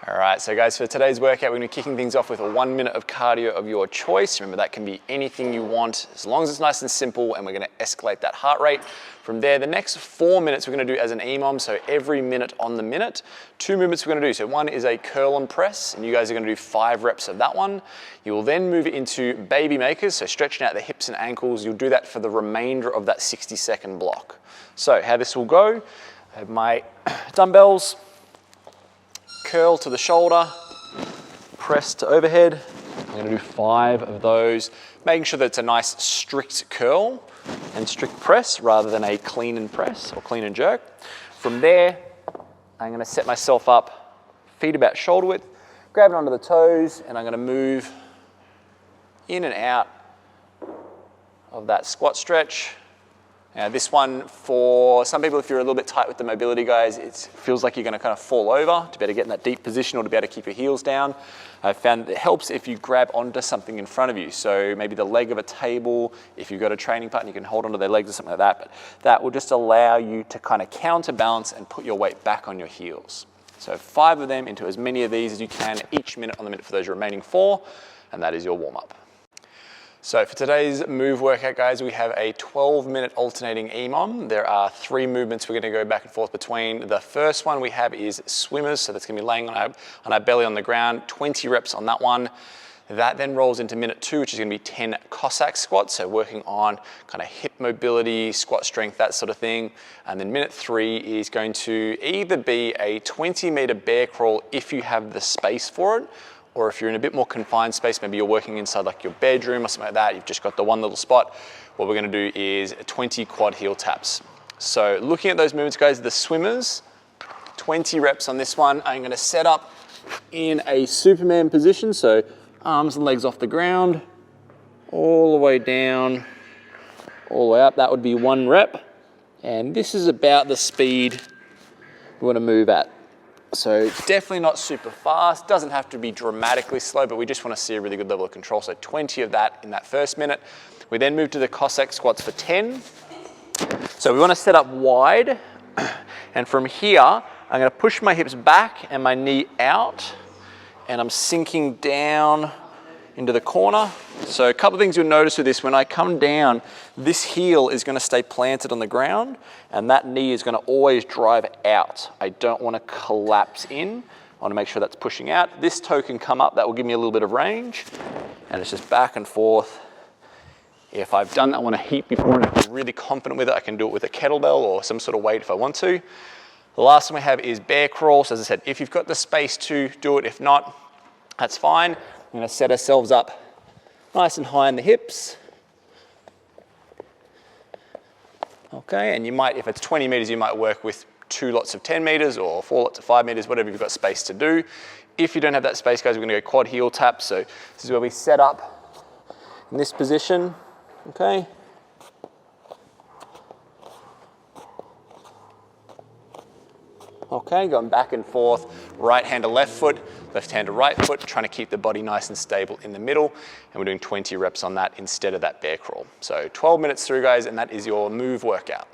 All right, so guys, for today's workout, we're gonna be kicking things off with a 1 minute of cardio of your choice. Remember, that can be anything you want, as long as it's nice and simple, and we're gonna escalate that heart rate. From there, the next 4 minutes we're gonna do as an EMOM, so every minute on the minute. 2 movements we're gonna do. So one is a curl and press, and you guys are gonna do 5 reps of that one. You will then move into baby makers, so stretching out the hips and ankles. You'll do that for the remainder of that 60-second block. So how this will go, I have my dumbbells, curl to the shoulder, press to overhead. I'm gonna do 5 of those, making sure that it's a nice strict curl and strict press rather than a clean and press or clean and jerk. From there, I'm gonna set myself up, feet about shoulder width, grab it onto the toes, and I'm gonna move in and out of that squat stretch. Now this one, for some people, if you're a little bit tight with the mobility, guys, it feels like you're gonna kind of fall over to be able to get in that deep position or to be able to keep your heels down. I've found that it helps if you grab onto something in front of you. So maybe the leg of a table, if you've got a training partner, you can hold onto their legs or something like that, but that will just allow you to kind of counterbalance and put your weight back on your heels. So 5 of them into as many of these as you can each minute on the minute for those remaining 4, and that is your warm-up. So for today's move workout, guys, we have a 12-minute alternating EMOM. There are 3 movements we're gonna go back and forth between. The first one we have is swimmers, so that's gonna be laying on our belly on the ground, 20 reps on that one. That then rolls into minute 2, which is gonna be 10 Cossack squats, so working on kind of hip mobility, squat strength, that sort of thing. And then minute 3 is going to either be a 20-meter bear crawl if you have the space for it, or if you're in a bit more confined space, maybe you're working inside like your bedroom or something like that, you've just got the one little spot, what we're gonna do is 20 quad heel taps. So looking at those movements, guys, the swimmers, 20 reps on this one. I'm gonna set up in a Superman position, so arms and legs off the ground, all the way down, all the way up. That would be 1 rep. And this is about the speed we wanna move at. So definitely not super fast, doesn't have to be dramatically slow, but we just want to see a really good level of control. So 20 of that in that first minute. We then move to the Cossack squats for 10. So we want to set up wide, and from here, I'm going to push my hips back and my knee out, and I'm sinking down into the corner. So a couple of things you'll notice with this, when I come down, this heel is going to stay planted on the ground, and that knee is going to always drive out. I don't want to collapse in. I want to make sure that's pushing out. This toe can come up, that will give me a little bit of range, and it's just back and forth. If I've done that on a heat before and I'm really confident with it, I can do it with a kettlebell or some sort of weight if I want to. The last one we have is bear crawl. So as I said, if you've got the space to do it, if not, that's fine. We're gonna set ourselves up nice and high in the hips. Okay, and you might, if it's 20 meters, you might work with 2 lots of 10 meters or 4 lots of 5 meters, whatever you've got space to do. If you don't have that space, guys, we're gonna go quad heel taps. So this is where we set up in this position, okay? Okay, going back and forth, right hand to left foot, left hand to right foot, trying to keep the body nice and stable in the middle, and we're doing 20 reps on that instead of that bear crawl. So 12 minutes through, guys, and that is your move workout.